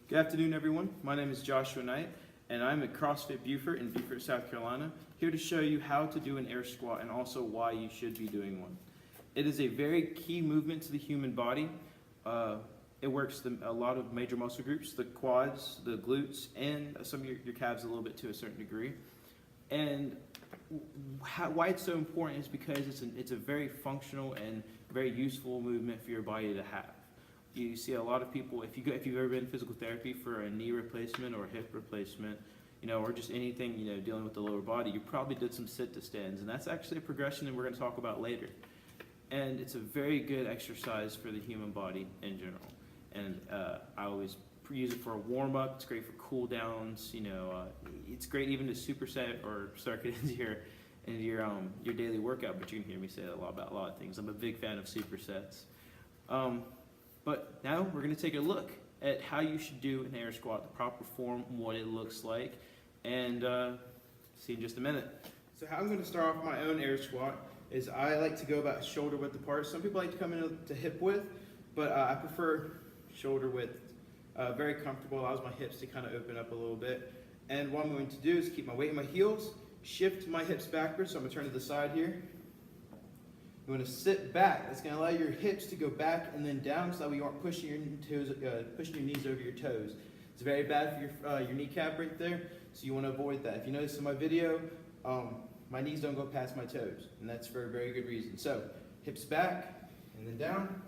Good afternoon, everyone. My name is Joshua Knight, and I'm at CrossFit Beaufort in Beaufort, South Carolina, here to show you how to do an air squat and also why you should be doing one. It is a very key movement to the human body. It works a lot of major muscle groups, the quads, the glutes, and some of your calves a little bit to a certain degree. And why it's so important is because it's a very functional and very useful movement for your body to have. You see a lot of people, if you've ever been in physical therapy for a knee replacement or a hip replacement, or just anything, dealing with the lower body, you probably did some sit to stands, and that's actually a progression that we're going to talk about later. And it's a very good exercise for the human body in general. And I always use it for a warm up. It's great for cool downs. It's great even to superset or circuit into your daily workout. But you can hear me say that about a lot of things. I'm a big fan of supersets. But now we're going to take a look at how you should do an air squat, the proper form, what it looks like, and see in just a minute. So how I'm going to start off my own air squat is I like to go about shoulder width apart. Some people like to come in to hip width, but I prefer shoulder width. Very comfortable, allows my hips to kind of open up a little bit. And what I'm going to do is keep my weight in my heels, shift my hips backwards, so I'm going to turn to the side here. You want to sit back. That's going to allow your hips to go back and then down so that you aren't pushing your knees over your toes. It's very bad for your kneecap right there, so you want to avoid that. If you notice in my video, my knees don't go past my toes, and that's for a very good reason. So hips back and then down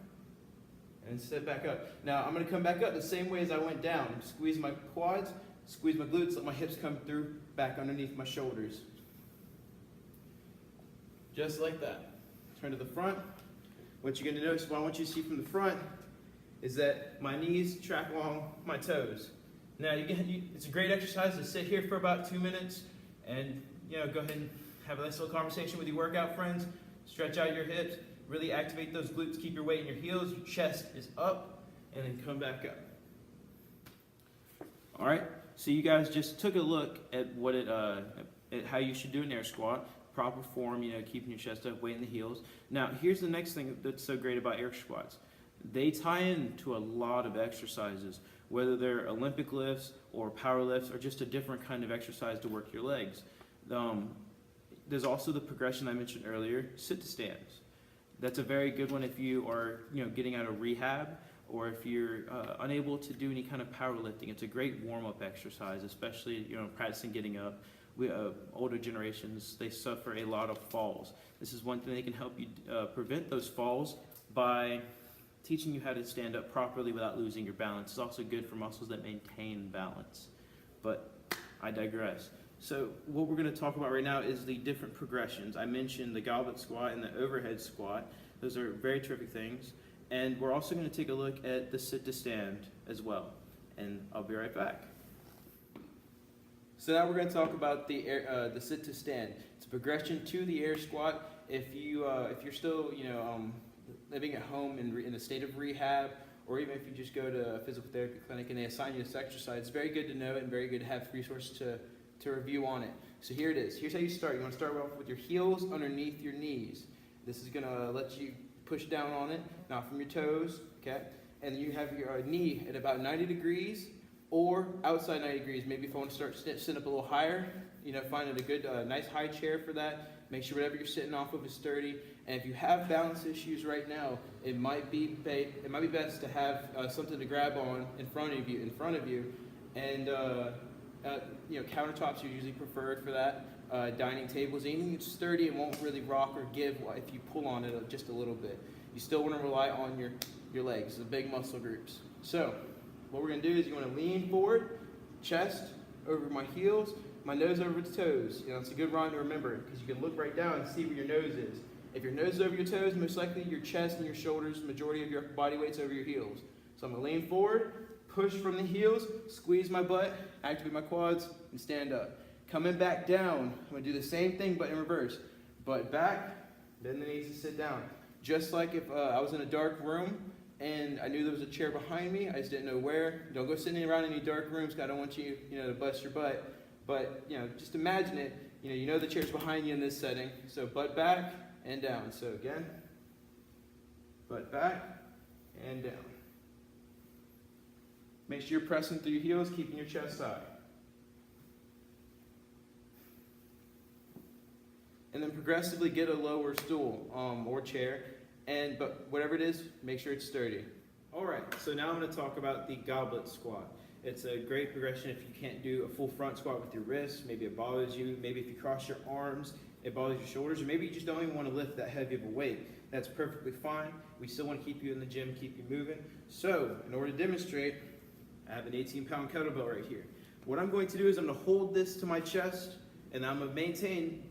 and sit back up. Now I'm going to come back up the same way as I went down. Squeeze my quads, squeeze my glutes, let my hips come through back underneath my shoulders. Just like that. Turn to the front. What you're going to notice, what I want you to see from the front, is that my knees track along my toes. Now, it's a great exercise to sit here for about 2 minutes and go ahead and have a nice little conversation with your workout friends. Stretch out your hips, really activate those glutes, keep your weight in your heels, your chest is up, and then come back up. All right, so you guys just took a look at at how you should do an air squat. Proper form, keeping your chest up, weight in the heels. Now, here's the next thing that's so great about air squats. They tie into a lot of exercises, whether they're Olympic lifts or power lifts or just a different kind of exercise to work your legs. There's also the progression I mentioned earlier, sit to stands. That's a very good one if you are, getting out of rehab or if you're unable to do any kind of powerlifting. It's a great warm-up exercise, especially, practicing getting up. Older generations, they suffer a lot of falls. This is one thing that can help you prevent those falls by teaching you how to stand up properly without losing your balance. It's also good for muscles that maintain balance. But I digress. So what we're going to talk about right now is the different progressions. I mentioned the goblet squat and the overhead squat. Those are very terrific things. And we're also going to take a look at the sit to stand as well. And I'll be right back. So now we're going to talk about the sit to stand. It's a progression to the air squat. If you're still living at home in a state of rehab, or even if you just go to a physical therapy clinic and they assign you this exercise, it's very good to know and very good to have resources to review on it. So here it is. Here's how you start. You want to start off with your heels underneath your knees. This is going to let you push down on it, not from your toes, okay? And you have your knee at about 90 degrees. Or outside 90 degrees, maybe if I want to start sitting up a little higher, find a good, nice high chair for that. Make sure whatever you're sitting off of is sturdy. And if you have balance issues right now, it might be best to have something to grab on in front of you. And countertops are usually preferred for that. Dining tables, anything that's sturdy and won't really rock or give if you pull on it just a little bit. You still want to rely on your legs, the big muscle groups. So what we're going to do is you want to lean forward, chest over my heels, my nose over the toes. It's a good rhyme to remember because you can look right down and see where your nose is. If your nose is over your toes, most likely your chest and your shoulders, the majority of your body weight's over your heels. So I'm going to lean forward, push from the heels, squeeze my butt, activate my quads, and stand up. Coming back down, I'm going to do the same thing but in reverse. Butt back, bend the knees to sit down. Just like if I was in a dark room, and I knew there was a chair behind me. I just didn't know where. Don't go sitting around in any dark rooms because I don't want you, to bust your butt. But, just imagine it. You know the chair's behind you in this setting. So butt back and down. So again, butt back and down. Make sure you're pressing through your heels, keeping your chest high. And then progressively get a lower stool or chair, but whatever it is, make sure it's sturdy. All right, so now I'm going to talk about the goblet squat. It's a great progression if you can't do a full front squat with your wrists. Maybe it bothers you. Maybe if you cross your arms, it bothers your shoulders. Or maybe you just don't even want to lift that heavy of a weight. That's perfectly fine. We still want to keep you in the gym, keep you moving. So in order to demonstrate, I have an 18-pound kettlebell right here. What I'm going to do is I'm going to hold this to my chest, and I'm going to maintain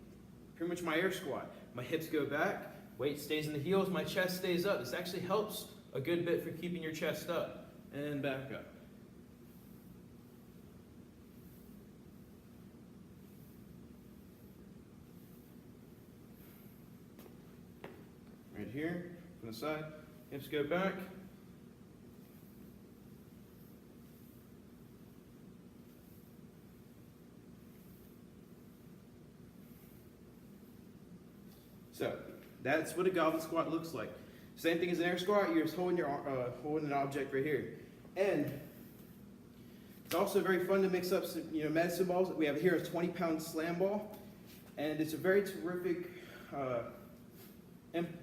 pretty much my air squat. My hips go back, weight stays in the heels, my chest stays up. This actually helps a good bit for keeping your chest up and back up. Right here, from the side, hips go back. So that's what a goblet squat looks like. Same thing as an air squat. You're just holding holding an object right here, and it's also very fun to mix up some medicine balls. We have here a 20-pound slam ball, and it's a very terrific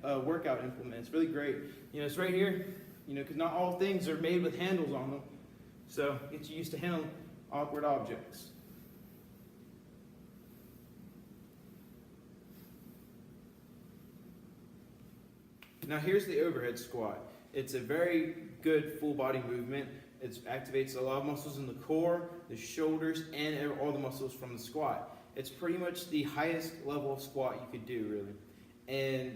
workout implement. It's really great. It's right here. Because not all things are made with handles on them, so get you used to handling awkward objects. Now here's the overhead squat. It's a very good full body movement. It activates a lot of muscles in the core, the shoulders, and all the muscles from the squat. It's pretty much the highest level of squat you could do, really. And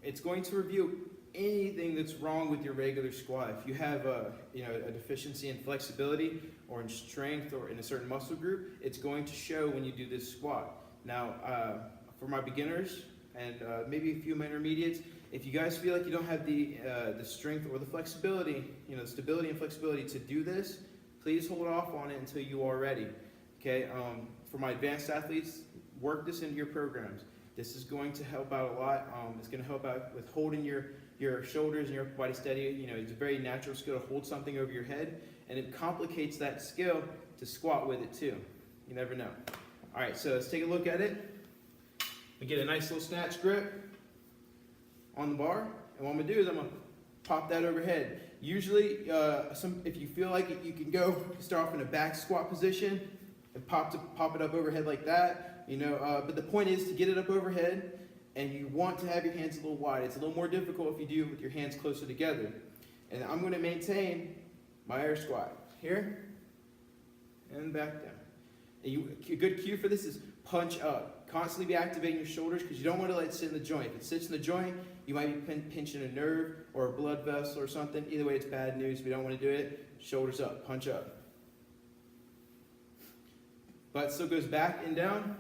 it's going to reveal anything that's wrong with your regular squat. If you have a deficiency in flexibility or in strength or in a certain muscle group, it's going to show when you do this squat. Now, for my beginners and maybe a few of my intermediates, if you guys feel like you don't have the strength or the flexibility, the stability and flexibility to do this, please hold off on it until you are ready. Okay. For my advanced athletes, work this into your programs. This is going to help out a lot. It's going to help out with holding your shoulders and your upper body steady. It's a very natural skill to hold something over your head, and it complicates that skill to squat with it too. You never know. All right, so let's take a look at it. We get a nice little snatch grip on the bar, and what I'm gonna do is I'm gonna pop that overhead. Usually, if you feel like it, you can start off in a back squat position and pop it up overhead like that. But the point is to get it up overhead, and you want to have your hands a little wide. It's a little more difficult if you do it with your hands closer together. And I'm going to maintain my air squat here and back down. And a good cue for this is punch up. Constantly be activating your shoulders because you don't want to let it sit in the joint. If it sits in the joint, you might be pinching a nerve or a blood vessel or something. Either way, it's bad news. If you don't want to do it, shoulders up, punch up. Butt still goes back and down.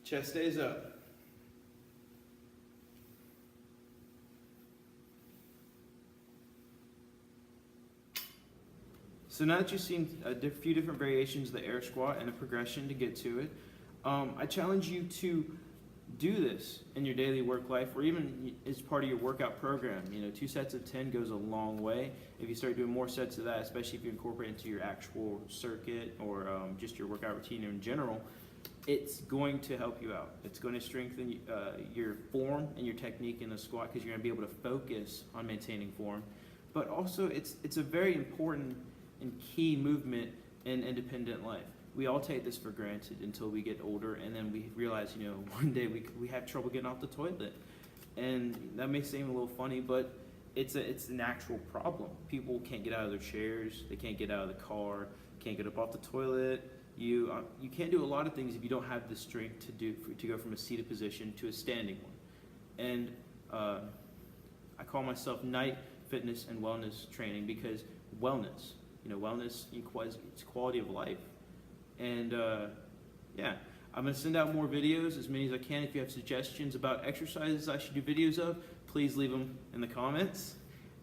Chest stays up. So now that you've seen a few different variations of the air squat and a progression to get to it, I challenge you to do this in your daily work life or even as part of your workout program. 2 sets of 10 goes a long way. If you start doing more sets of that, especially if you incorporate into your actual circuit or just your workout routine in general, it's going to help you out. It's going to strengthen your form and your technique in the squat because you're going to be able to focus on maintaining form. But also, it's a very important and key movement in independent life. We all take this for granted until we get older, and then we realize, one day we have trouble getting off the toilet. And that may seem a little funny, but it's an actual problem. People can't get out of their chairs, they can't get out of the car, can't get up off the toilet. You can't do a lot of things if you don't have the strength to go from a seated position to a standing one. And I call myself Night Fitness and Wellness Training because wellness, wellness equals it's quality of life. And yeah, I'm going to send out more videos, as many as I can. If you have suggestions about exercises I should do videos of, please leave them in the comments.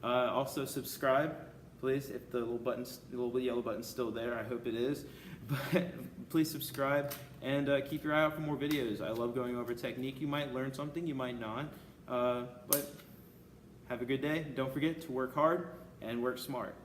Also subscribe, please, if the little yellow button's still there. I hope it is. But please subscribe and keep your eye out for more videos. I love going over technique. You might learn something, you might not. But have a good day. Don't forget to work hard and work smart.